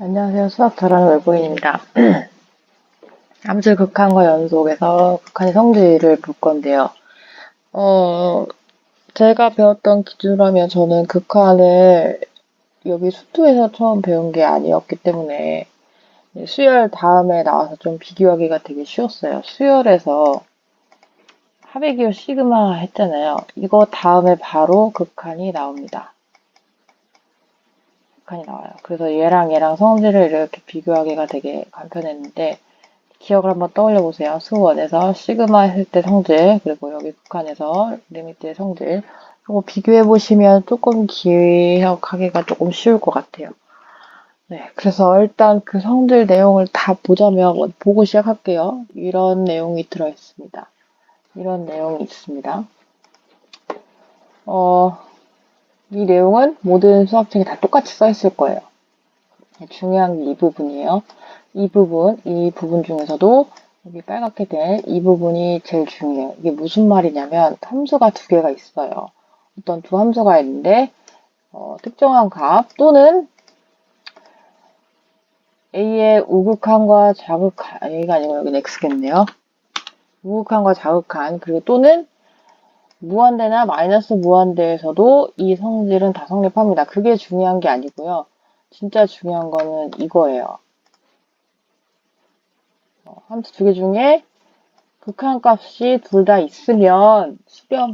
안녕하세요. 수학 잘하는 외국인입니다. 함수 극한과 연속에서 극한의 성질을 볼 건데요. 어, 제가 배웠던 기준으로 하면 저는 극한을 여기 수투에서 처음 배운 게 아니었기 때문에 수열 다음에 나와서 좀 비교하기가 되게 쉬웠어요. 수열에서 합의 기호 시그마 했잖아요. 이거 다음에 바로 극한이 나옵니다. 극한이 나와요. 그래서 얘랑 성질을 이렇게 비교하기가 되게 간편했는데 기억을 한번 떠올려 보세요. 수원에서 시그마 했을 때 성질, 그리고 여기 극한에서 리미트의 성질. 이거 비교해 보시면 조금 기억하기가 조금 쉬울 것 같아요. 네, 그래서 일단 그 성질 내용을 다 보자면 보고 시작할게요. 이런 내용이 들어 있습니다. 이런 내용이 있습니다. 이 내용은 모든 수학책에 다 똑같이 써 있을 거예요. 중요한 게 이 부분이에요. 이 부분 중에서도 여기 빨갛게 된 이 부분이 제일 중요해요. 이게 무슨 말이냐면 함수가 두 개가 있어요. 어떤 두 함수가 있는데 특정한 값 또는 a의 우극한과 자극한, a가 아니고 여기는 x겠네요. 우극한과 자극한, 그리고 또는 무한대나 마이너스 무한대에서도 이 성질은 다 성립합니다. 그게 중요한 게 아니고요. 진짜 중요한 거는 이거예요. 함수 두 개 중에 극한값이 둘 다 있으면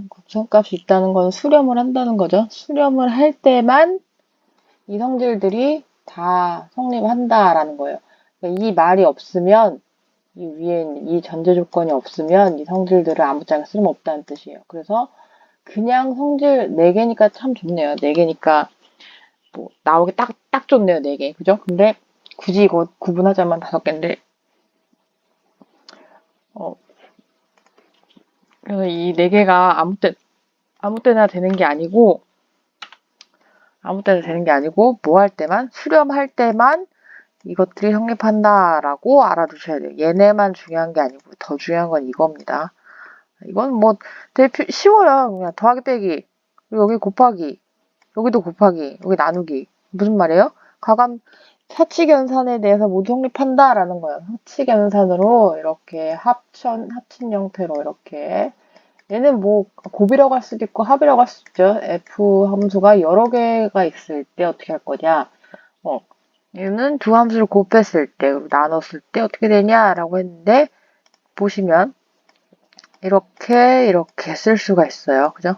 극한값이 있다는 건 수렴을 한다는 거죠. 수렴을 할 때만 이 성질들이 다 성립한다라는 거예요. 그러니까 이 말이 없으면 이 위에 있는 이 전제 조건이 없으면 이 성질들을 아무짝에 쓸모없다는 뜻이에요. 그래서 그냥 성질 4개니까 참 좋네요. 4개니까 뭐 나오기 딱 좋네요. 4개. 그죠? 근데 굳이 이거 구분하자면 5개인데 그래서 이 4개가 아무 때나 되는 게 아니고 뭐 할 때만 수렴할 때만 이것들이 성립한다라고 알아두셔야 돼요. 얘네만 중요한 게 아니고 더 중요한 건 이겁니다. 이건 뭐 되게 쉬워요. 그냥 더하기 빼기 그리고 여기 곱하기 여기도 곱하기 여기 나누기 무슨 말이에요? 과감 사칙연산에 대해서 모두 성립한다라는 거예요. 사칙연산으로 이렇게 합친 형태로 이렇게 얘는 뭐 곱이라고 할 수도 있고 합이라고 할 수도 있죠. f 함수가 여러 개가 있을 때 어떻게 할 거냐. 얘는 두 함수를 곱했을 때, 나눴을 때 어떻게 되냐라고 했는데 보시면 이렇게 쓸 수가 있어요. 그죠?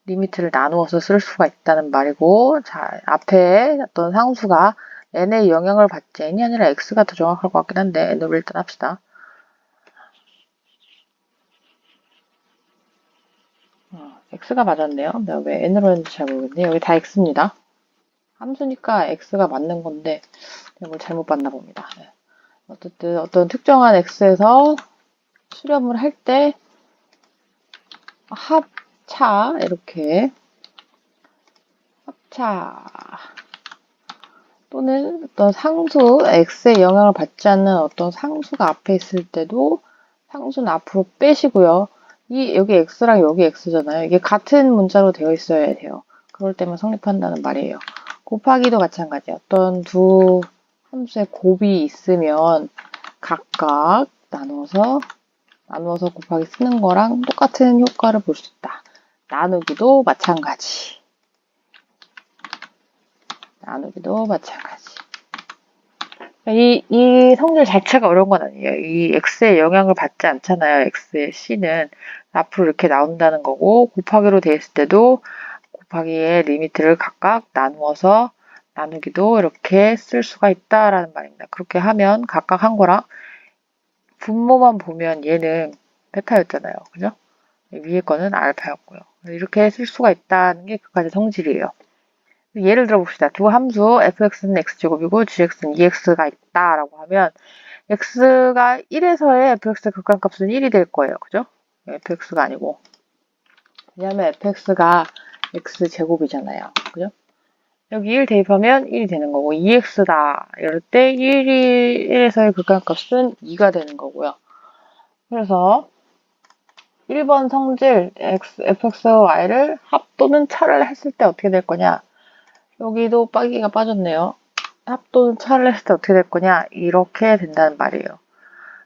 리미트를 나누어서 쓸 수가 있다는 말이고, 자, 앞에 어떤 상수가 n의 영향을 받지, n이 아니라 x가 더 정확할 것 같긴 한데 n으로 일단 합시다. x가 맞았네요. 내가 왜 n으로 했는지 잘 모르겠네. 여기 다 x입니다. 함수니까 x가 맞는 건데 이걸 잘못 봤나 봅니다. 네. 어쨌든 어떤 특정한 x에서 수렴을 할 때 합차 이렇게 합차 또는 어떤 상수 x의 영향을 받지 않는 어떤 상수가 앞에 있을 때도 상수는 앞으로 빼시고요. 여기 x랑 여기 x잖아요. 이게 같은 문자로 되어 있어야 돼요. 그럴 때만 성립한다는 말이에요. 곱하기도 마찬가지예요. 어떤 두 함수의 곱이 있으면 각각 나눠서 곱하기 쓰는 거랑 똑같은 효과를 볼 수 있다. 나누기도 마찬가지. 이 성질 자체가 어려운 건 아니에요. 이 x의 영향을 받지 않잖아요. x의 c는 앞으로 이렇게 나온다는 거고 곱하기로 돼 있을 때도 곱하기의 리미트를 각각 나누어서 나누기도 이렇게 쓸 수가 있다라는 말입니다. 그렇게 하면 각각 한 거랑 분모만 보면 얘는 베타였잖아요. 그죠? 위에 거는 알파였고요. 이렇게 쓸 수가 있다는 게 그까지 성질이에요. 예를 들어 봅시다. 두 함수 fx는 x제곱이고 gx는 2x가 있다라고 하면 x가 1에서의 fx의 극한값은 1이 될 거예요. 그죠? fx가 아니고. 왜냐하면 fx가 x제곱이잖아요. 그죠? 여기 1 대입하면 1이 되는 거고 2x다 이럴 때 1에서의 극한값은 2가 되는 거고요. 그래서 1번 성질 fxy를 합 또는 차를 했을 때 어떻게 될 거냐. 여기도 빠기가 빠졌네요. 합 또는 차를 했을 때 어떻게 될 거냐? 이렇게 된다는 말이에요.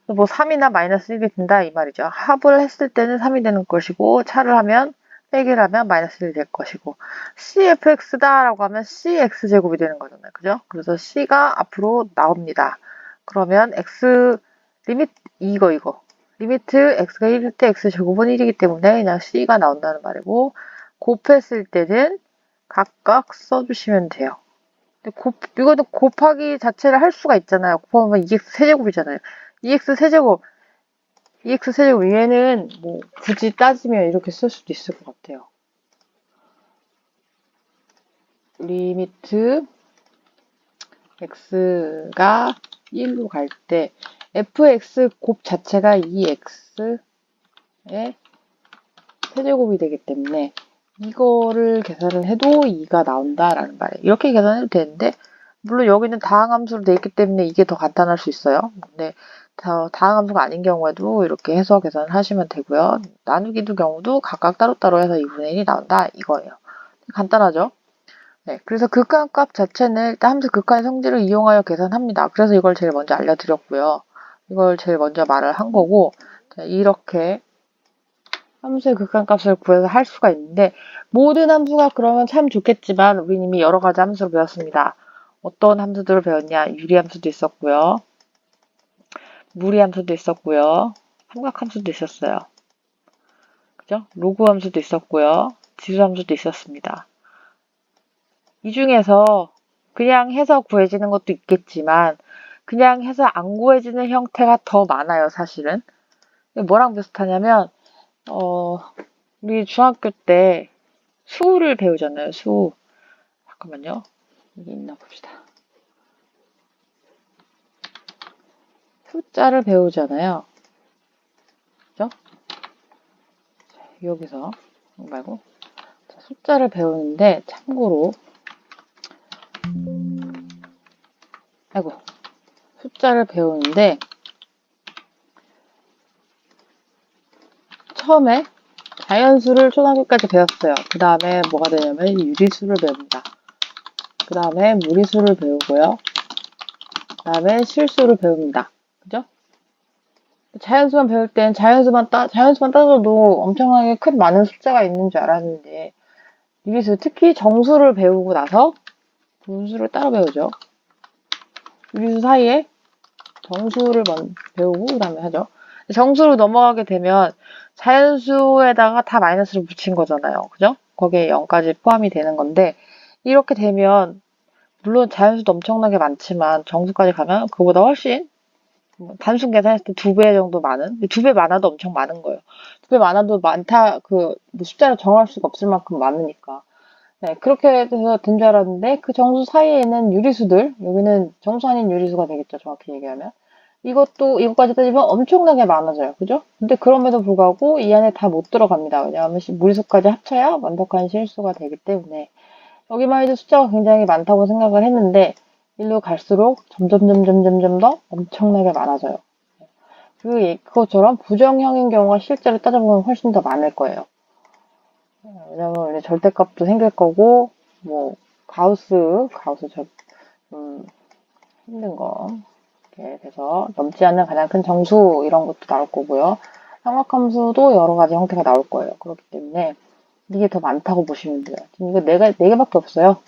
뭐 3이나 마이너스 1이 된다 이 말이죠. 합을 했을 때는 3이 되는 것이고 차를 하면 빼기를 하면 마이너스 1이 될 것이고 CFX다 라고 하면 CX제곱이 되는 거잖아요. 그죠? 그래서 C가 앞으로 나옵니다. 그러면 X 리미트 이거 리미트 X가 1일 때 X제곱은 1이기 때문에 그냥 C가 나온다는 말이고 곱했을 때는 각각 써주시면 돼요. 이거는 곱하기 자체를 할 수가 있잖아요. 곱하면 2x 세제곱이잖아요. 2x 세제곱 얘는 뭐 굳이 따지면 이렇게 쓸 수도 있을 것 같아요. 리미트 x가 1로 갈 때 fx 곱 자체가 2x의 세제곱이 되기 때문에 이거를 계산을 해도 2가 나온다라는 말이에요. 이렇게 계산해도 되는데 물론 여기는 다항함수로 되어 있기 때문에 이게 더 간단할 수 있어요. 근데 다항함수가 아닌 경우에도 이렇게 해서 계산을 하시면 되고요. 나누기도 경우도 각각 따로따로 해서 2분의 1이 나온다 이거예요. 간단하죠? 네, 그래서 극한값 자체는 일단 함수 극한의 성질을 이용하여 계산합니다. 그래서 이걸 제일 먼저 알려드렸고요. 이걸 제일 먼저 말을 한 거고 이렇게 함수의 극한값을 구해서 할 수가 있는데 모든 함수가 그러면 참 좋겠지만 우리 이미 여러 가지 함수를 배웠습니다. 어떤 함수들을 배웠냐? 유리함수도 있었고요. 무리함수도 있었고요. 삼각함수도 있었어요. 그죠? 로그함수도 있었고요. 지수함수도 있었습니다. 이 중에서 그냥 해서 구해지는 것도 있겠지만 그냥 해서 안 구해지는 형태가 더 많아요, 사실은. 뭐랑 비슷하냐면 우리 중학교 때 수를 배우잖아요, 수. 잠깐만요. 여기 있나 봅시다. 숫자를 배우잖아요. 그죠? 여기서 말고 숫자를 배우는데 참고로 숫자를 배우는데 처음에 자연수를 초등학교까지 배웠어요. 그 다음에 뭐가 되냐면 유리수를 배웁니다. 그 다음에 무리수를 배우고요. 그 다음에 실수를 배웁니다. 그죠? 자연수만 배울 땐 자연수만 따져도 엄청나게 큰 많은 숫자가 있는 줄 알았는데 유리수 특히 정수를 배우고 나서 분수를 따로 배우죠. 유리수 사이에 정수를 배우고 그 다음에 하죠. 정수로 넘어가게 되면 자연수에다가 다 마이너스를 붙인 거잖아요. 그죠? 거기에 0까지 포함이 되는 건데 이렇게 되면 물론 자연수도 엄청나게 많지만 정수까지 가면 그보다 훨씬 단순 계산했을 때 2배 정도 많은? 2배 많아도 엄청 많은 거예요. 2배 많아도 많다, 뭐 숫자를 정할 수가 없을 만큼 많으니까. 네, 그렇게 해서 된 줄 알았는데 그 정수 사이에는 유리수들, 여기는 정수 아닌 유리수가 되겠죠, 정확히 얘기하면. 이것까지 따지면 엄청나게 많아져요. 그죠? 근데 그럼에도 불구하고 이 안에 다 못 들어갑니다. 왜냐하면 무리수까지 합쳐야 완벽한 실수가 되기 때문에. 여기만 해도 숫자가 굉장히 많다고 생각을 했는데, 일로 갈수록 점점 더 엄청나게 많아져요. 그것처럼 부정형인 경우가 실제로 따져보면 훨씬 더 많을 거예요. 왜냐면 절대값도 생길 거고, 뭐, 가우스 힘든 거. 이렇게 돼서 넘지 않는 가장 큰 정수 이런 것도 나올 거고요. 삼각함수도 여러 가지 형태가 나올 거예요. 그렇기 때문에 이게 더 많다고 보시면 돼요. 지금 이거 네 개밖에 없어요.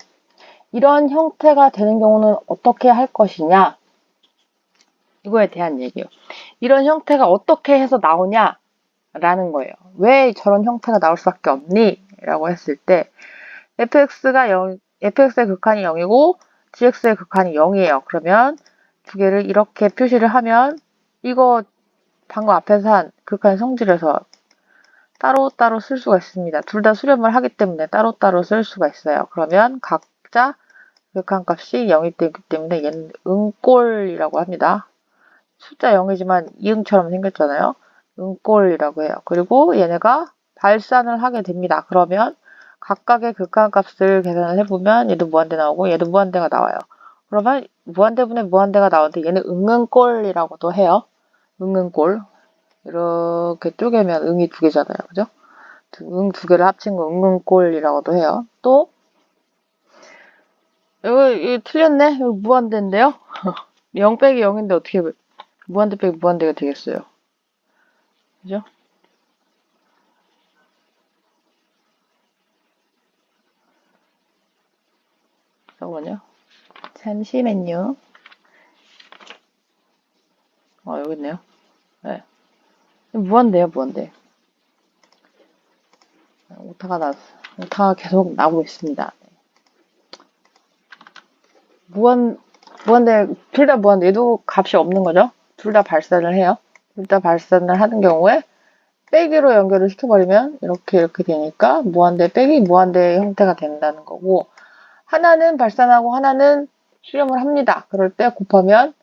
이런 형태가 되는 경우는 어떻게 할 것이냐? 이거에 대한 얘기예요. 이런 형태가 어떻게 해서 나오냐라는 거예요. 왜 저런 형태가 나올 수밖에 없니? 라고 했을 때 fx의 극한이 0이고 gx의 극한이 0이에요. 그러면 두 개를 이렇게 표시를 하면 이거 방금 앞에서 한 극한 성질에서 따로따로 쓸 수가 있습니다. 둘 다 수렴을 하기 때문에 따로따로 쓸 수가 있어요. 그러면 각자 극한값이 0이 되기 때문에 얘는 응꼴이라고 합니다. 숫자 0이지만 이응처럼 생겼잖아요. 응꼴이라고 해요. 그리고 얘네가 발산을 하게 됩니다. 그러면 각각의 극한값을 계산을 해보면 얘도 무한대 나오고 얘도 무한대가 나와요. 그러면 무한대분의 무한대가 나오는데 얘는 응응꼴이라고도 해요. 응응꼴. 이렇게 쪼개면 응이 두 개잖아요. 그죠? 응 두 개를 합친 거 응응꼴이라고도 해요. 또 이거 틀렸네? 여기 무한대인데요? 0 빼기 0인데 어떻게 무한대 빼기 무한대가 되겠어요? 그죠? 잠깐만요. 잠시만요. 여기 있네요. 네. 무한대요, 무한대. 오타가 계속 나오고 있습니다. 무한대, 둘 다 무한대. 얘도 값이 없는 거죠? 둘 다 발산을 해요. 둘 다 발산을 하는 경우에 빼기로 연결을 시켜버리면 이렇게 되니까 무한대 빼기 무한대의 형태가 된다는 거고, 하나는 발산하고 하나는 수렴을 합니다. 그럴 때 곱하면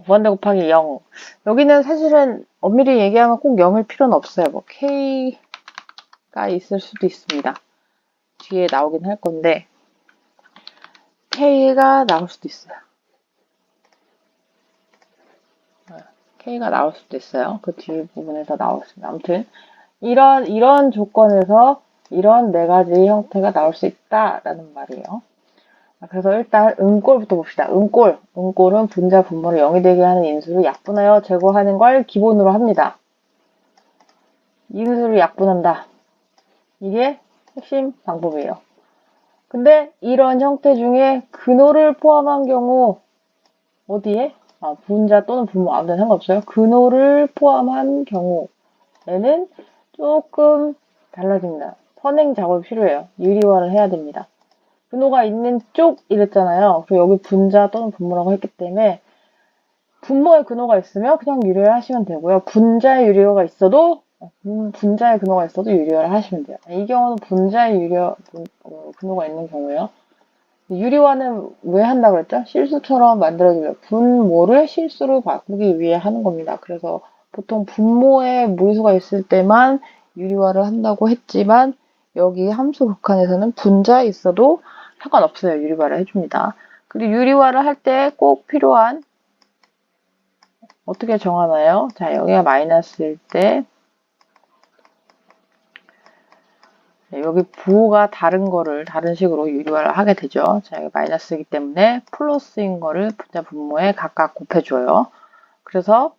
무한대 곱하기 0. 여기는 사실은 엄밀히 얘기하면 꼭 0일 필요는 없어요. 뭐 K가 있을 수도 있습니다. 뒤에 나오긴 할 건데 K가 나올 수도 있어요. K가 나올 수도 있어요. 그 뒷부분에서 나올 수 있습니다. 아무튼 이런 조건에서 이런 네 가지 형태가 나올 수 있다라는 말이에요. 그래서 일단 음꼴부터 봅시다. 음꼴은 분자 분모를 0이 되게 하는 인수를 약분하여 제곱하는 걸 기본으로 합니다. 인수를 약분한다. 이게 핵심 방법이에요. 근데 이런 형태 중에 근호를 포함한 경우 어디에? 분자 또는 분모 아무데나 상관없어요. 근호를 포함한 경우에는 조금 달라집니다. 선행 작업이 필요해요. 유리화를 해야 됩니다. 근호가 있는 쪽 이랬잖아요. 그리고 여기 분자 또는 분모라고 했기 때문에 분모의 근호가 있으면 그냥 유리화를 하시면 되고요. 분자의 유리화가 있어도 분자의 근호가 있어도 유리화를 하시면 돼요. 이 경우는 분자의 근호가 있는 경우예요. 유리화는 왜 한다고 그랬죠? 실수처럼 만들어주려 분모를 실수로 바꾸기 위해 하는 겁니다. 그래서 보통 분모에 무리수가 있을 때만 유리화를 한다고 했지만 여기 함수 극한에서는 분자에 있어도 상관없어요. 유리화를 해줍니다. 그리고 유리화를 할 때 꼭 필요한 어떻게 정하나요? 자, 여기가 마이너스일 때 여기 부호가 다른 거를 다른 식으로 유리화를 하게 되죠. 자, 여기 마이너스이기 때문에 플러스인 거를 분자 분모에 각각 곱해줘요. 그래서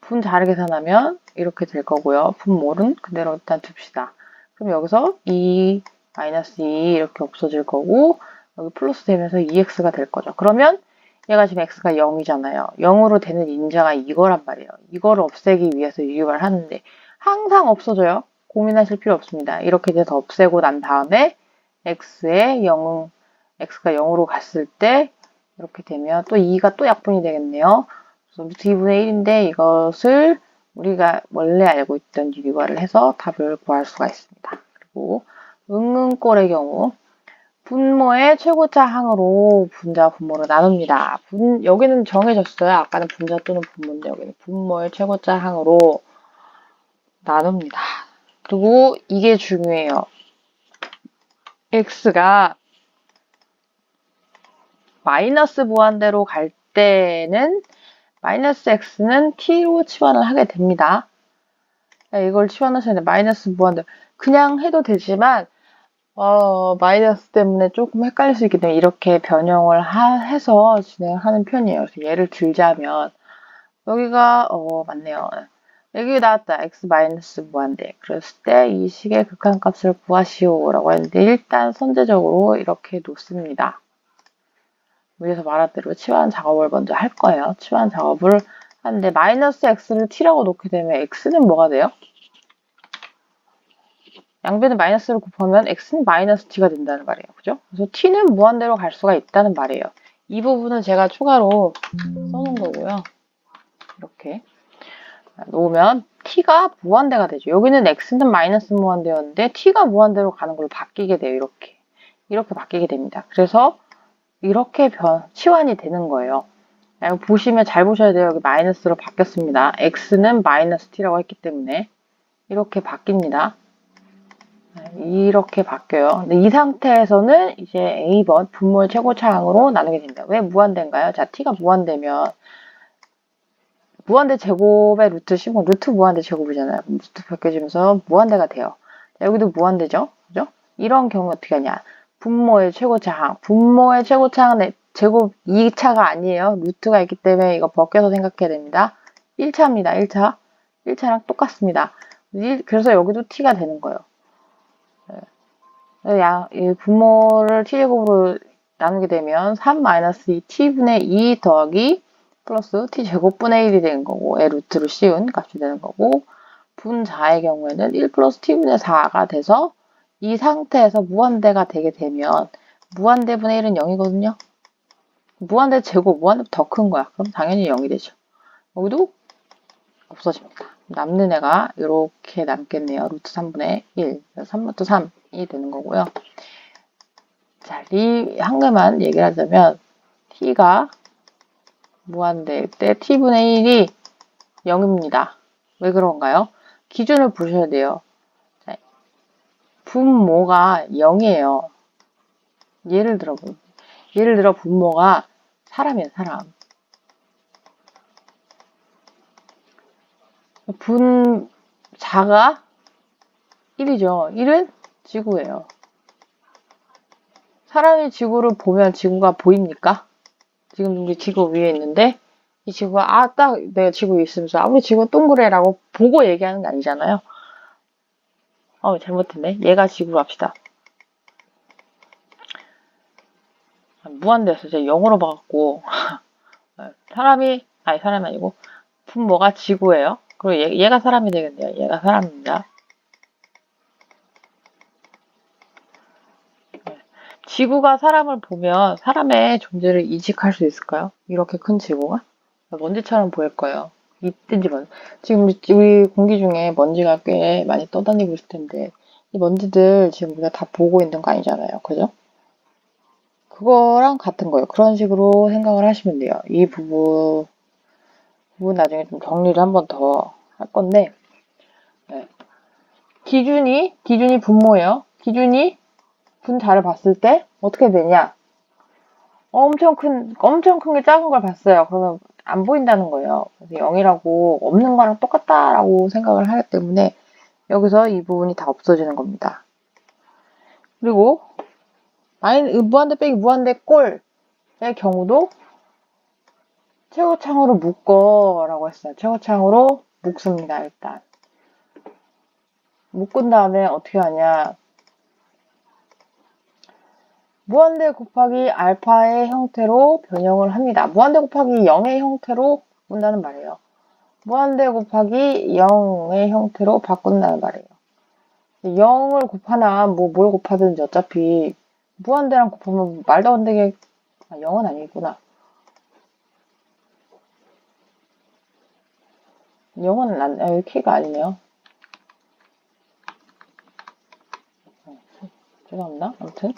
분자를 계산하면 이렇게 될 거고요. 분모는 그대로 일단 둡시다. 그럼 여기서 2, 마이너스 2 이렇게 없어질 거고 여기 플러스 되면서 2x가 될 거죠. 그러면 얘가 지금 x가 0이잖아요. 0으로 되는 인자가 이거란 말이에요. 이거를 없애기 위해서 유리화를 하는데 항상 없어져요. 고민하실 필요 없습니다. 이렇게 돼서 없애고 난 다음에 x가 0으로 갔을 때 이렇게 되면 또 2가 또 약분이 되겠네요. 그래서 루트 2분의 1인데 이것을 우리가 원래 알고 있던 유리화를 해서 답을 구할 수가 있습니다. 그리고 응응꼴의 경우 분모의 최고차 항으로 분자 분모를 나눕니다. 여기는 정해졌어요. 아까는 분자 또는 분모인데 여기는 분모의 최고차 항으로 나눕니다. 그리고 이게 중요해요. x가 마이너스 무한대로 갈 때는 마이너스 x는 t로 치환을 하게 됩니다. 이걸 치환하시는데 마이너스 무한대로 그냥 해도 되지만 마이너스 때문에 조금 헷갈릴 수 있기 때문에 이렇게 변형을 해서 진행하는 편이에요. 그래서 예를 들자면 여기가 맞네요. 여기 나왔다. x 마이너스 무한대. 그랬을 때 이 식의 극한값을 구하시오 라고 했는데 일단 선제적으로 이렇게 놓습니다. 위에서 말한 대로 치환 작업을 먼저 할 거예요. 치환 작업을 하는데 마이너스 x를 t라고 놓게 되면 x는 뭐가 돼요? 양변에 마이너스를 곱하면 x는 마이너스 t가 된다는 말이에요. 그죠? 그래서 t는 무한대로 갈 수가 있다는 말이에요. 이 부분은 제가 추가로 써놓은 거고요. 이렇게 놓으면 t가 무한대가 되죠. 여기는 x는 마이너스 무한대였는데 t가 무한대로 가는 걸로 바뀌게 돼요. 이렇게 바뀌게 됩니다. 그래서 이렇게 치환이 되는 거예요. 보시면 잘 보셔야 돼요. 여기 마이너스로 바뀌었습니다. x는 마이너스 t라고 했기 때문에 이렇게 바뀝니다. 이렇게 바뀌어요. 근데 이 상태에서는 이제 A번 분모의 최고차항으로 나누게 됩니다. 왜 무한대인가요? 자, t가 무한대면 무한대 제곱의 루트 10은 루트 무한대 제곱이잖아요. 루트 벗겨지면서 무한대가 돼요. 자, 여기도 무한대죠? 그죠? 이런 경우 어떻게 하냐? 분모의 최고차항. 분모의 최고차항은 제곱 2차가 아니에요. 루트가 있기 때문에 이거 벗겨서 생각해야 됩니다. 1차입니다. 1차. 1차랑 똑같습니다. 그래서 여기도 t가 되는 거예요. 이 분모를 t제곱으로 나누게 되면 3-2t분의 2 더하기 플러스 t제곱분의 1이 되는 거고, 의 루트로 씌운 값이 되는 거고, 분자의 경우에는 1 플러스 t분의 4가 돼서 이 상태에서 무한대가 되게 되면 무한대분의 1은 0이거든요. 무한대 제곱, 무한대 더 큰 거야. 그럼 당연히 0이 되죠. 여기도 없어집니다. 남는 애가 이렇게 남겠네요. 루트 3분의 1, 3루트 3이 되는 거고요. 자, 한 개만 얘기를 하자면 t가 무한대일 때 t분의 1이 0입니다. 왜 그런가요? 기준을 보셔야 돼요. 자, 분모가 0이에요. 예를 들어 분모가 사람이에요, 사람. 분자가 1이죠. 1은 지구예요. 사람이 지구를 보면 지구가 보입니까? 지금 우리 지구 위에 있는데 이 지구가 딱 내가 지구 위에 있으면서 우리 지구 동그래라고 보고 얘기하는 게 아니잖아요. 잘못했네. 얘가 지구로 합시다. 무한대에서 이제 0으로 봐갖고 사람이 아니고 분모가 지구예요. 그리고 얘가 사람이 되겠네요. 얘가 사람입니다. 지구가 사람을 보면 사람의 존재를 인식할 수 있을까요? 이렇게 큰 지구가? 먼지처럼 보일 거예요. 있든지 먼지. 지금 우리 공기 중에 먼지가 꽤 많이 떠다니고 있을 텐데 이 먼지들 지금 우리가 다 보고 있는 거 아니잖아요. 그죠? 그거랑 같은 거예요. 그런 식으로 생각을 하시면 돼요. 이 부분 나중에 좀 정리를 한 번 더 할 건데 네. 기준이 분모예요. 기준이 분자를 봤을 때 어떻게 되냐? 엄청 큰 게 작은 걸 봤어요. 그러면 안 보인다는 거예요. 그래서 0이라고 없는 거랑 똑같다라고 생각을 하기 때문에 여기서 이 부분이 다 없어지는 겁니다. 그리고 무한대 빼기 무한대 꼴의 경우도 최고창으로 묶어라고 했어요. 최고창으로 묶습니다. 일단 묶은 다음에 어떻게 하냐? 무한대 곱하기 알파의 형태로 변형을 합니다. 무한대 곱하기 0의 형태로 바꾼다는 말이에요. 무한대 곱하기 0의 형태로 바꾼다는 말이에요. 0을 곱하나 뭘 곱하든지 어차피 무한대랑 곱하면 말도 안 되게 0은 아니구나. 0은 K가 아니네요. 죄송합니다. 아무튼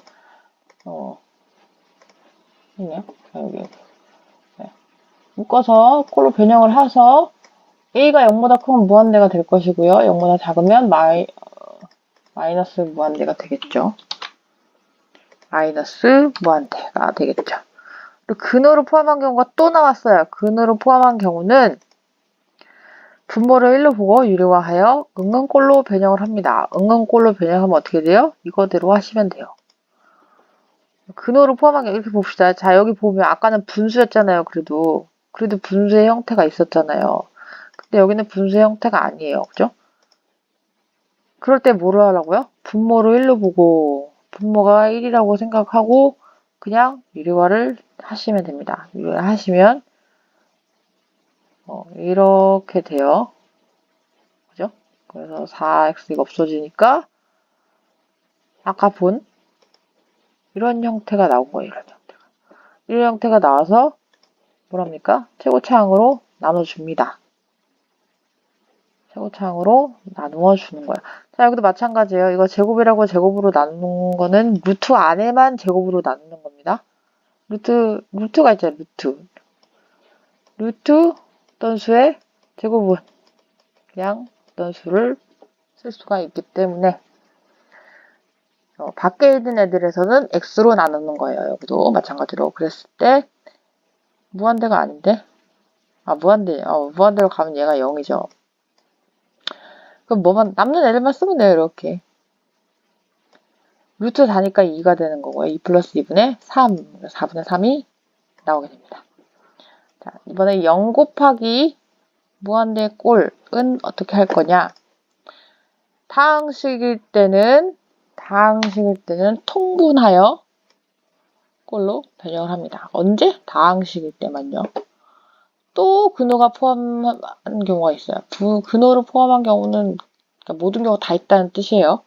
있네요. 여기 네. 묶어서 꼴로 변형을 해서 A가 0보다 크면 무한대가 될 것이고요. 0보다 작으면 마이너스 무한대가 되겠죠. 마이너스 무한대가 되겠죠. 그리고 근호를 포함한 경우가 또 나왔어요. 근호를 포함한 경우는 분모를 1로 보고 유리화하여 응응꼴로 변형을 합니다. 응응꼴로 변형하면 어떻게 돼요? 이거대로 하시면 돼요. 근호를 포함한 게 이렇게 봅시다. 자, 여기 보면 아까는 분수였잖아요. 그래도 분수의 형태가 있었잖아요. 근데 여기는 분수의 형태가 아니에요. 그죠? 그럴 때 뭐를 하라고요? 분모를 1로 보고 분모가 1이라고 생각하고 그냥 유리화를 하시면 됩니다. 유리화 하시면 이렇게 돼요. 그죠? 그래서 4x가 없어지니까 아까 본 이런 형태가 나온 거예요. 이런 형태가 나와서 뭐랍니까? 최고차항으로 나눠줍니다. 최고차항으로 나누어 주는 거예요. 자, 여기도 마찬가지예요. 이거 제곱이라고 제곱으로 나누는 거는 루트 안에만 제곱으로 나누는 겁니다. 루트가 있잖아요. 루트 어떤 수의 제곱은 그냥 어떤 수를 쓸 수가 있기 때문에 밖에 있는 애들에서는 x로 나누는 거예요. 여기도 마찬가지로 그랬을 때 무한대가 아닌데 무한대로 가면 얘가 0이죠. 그럼 남는 애들만 쓰면 돼요. 이렇게 루트 4니까 2가 되는 거고요. 2 플러스 2분의 3, 4분의 3이 나오게 됩니다. 자, 이번에 0 곱하기 무한대 꼴은 어떻게 할 거냐? 다항식일 때는 통분하여 꼴로 변형을 합니다. 언제? 다항식일 때만요. 또 근호가 포함한 경우가 있어요. 근호를 포함한 경우는 그러니까 모든 경우 다 있다는 뜻이에요.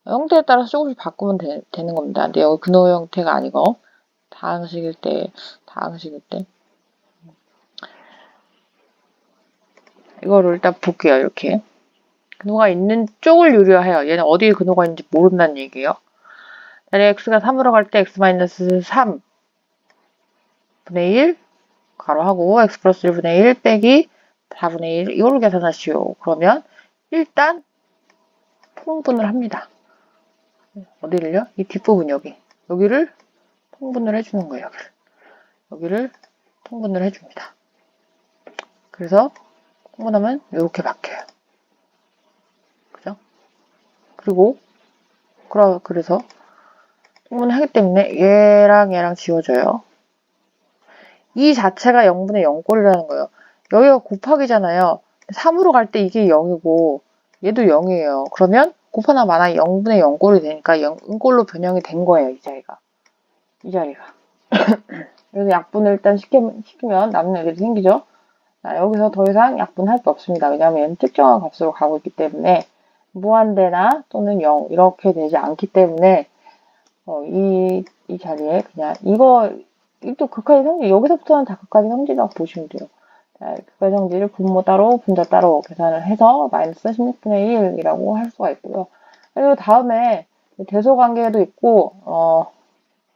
형태에 따라서 조금씩 바꾸면 되는 겁니다. 근데 여기 근호 형태가 아니고 다항식일 때 이거를 일단 볼게요. 이렇게 근호가 있는 쪽을 유리화해요. 얘는 어디에 근호가 있는지 모른다는 얘기예요. 자리 x가 3으로 갈 때 x-3 분의 1 가로하고 x 플러스 1분의 1 빼기 4분의 1 이거를 계산하시오. 그러면 일단 통분을 합니다. 어디를요? 이 뒷부분 여기를 통분을 해주는 거예요. 여기를 통분을 해줍니다. 그래서 통분하면 이렇게 바뀌어요. 그죠? 그리고 그래서 통분을 하기 때문에 얘랑 지워져요. 이 자체가 0분의 0꼴이라는 거예요. 여기가 곱하기잖아요. 3으로 갈 때 이게 0이고 얘도 0이에요. 그러면 곱하나 마나 0분의 0꼴이 되니까 0꼴로 변형이 된 거예요. 이 자리가. 그래서 약분을 일단 시키면 남는 애들이 생기죠. 자, 여기서 더 이상 약분할 게 없습니다. 왜냐하면 얘는 특정한 값으로 가고 있기 때문에 무한대나 또는 0 이렇게 되지 않기 때문에 이 자리에 그냥 또 극한의 성질, 여기서부터는 다 극한의 성질이라고 보시면 돼요. 자, 극한의 성질을 분모 따로, 분자 따로 계산을 해서 마이너스 16분의 1이라고 할 수가 있고요. 그리고 다음에 대소관계도 있고,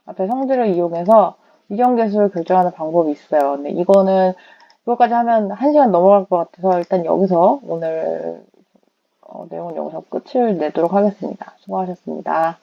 앞에 성질을 이용해서 이정계수를 결정하는 방법이 있어요. 근데 이거까지 하면 1시간 넘어갈 것 같아서 일단 여기서 오늘 내용은 여기서 끝을 내도록 하겠습니다. 수고하셨습니다.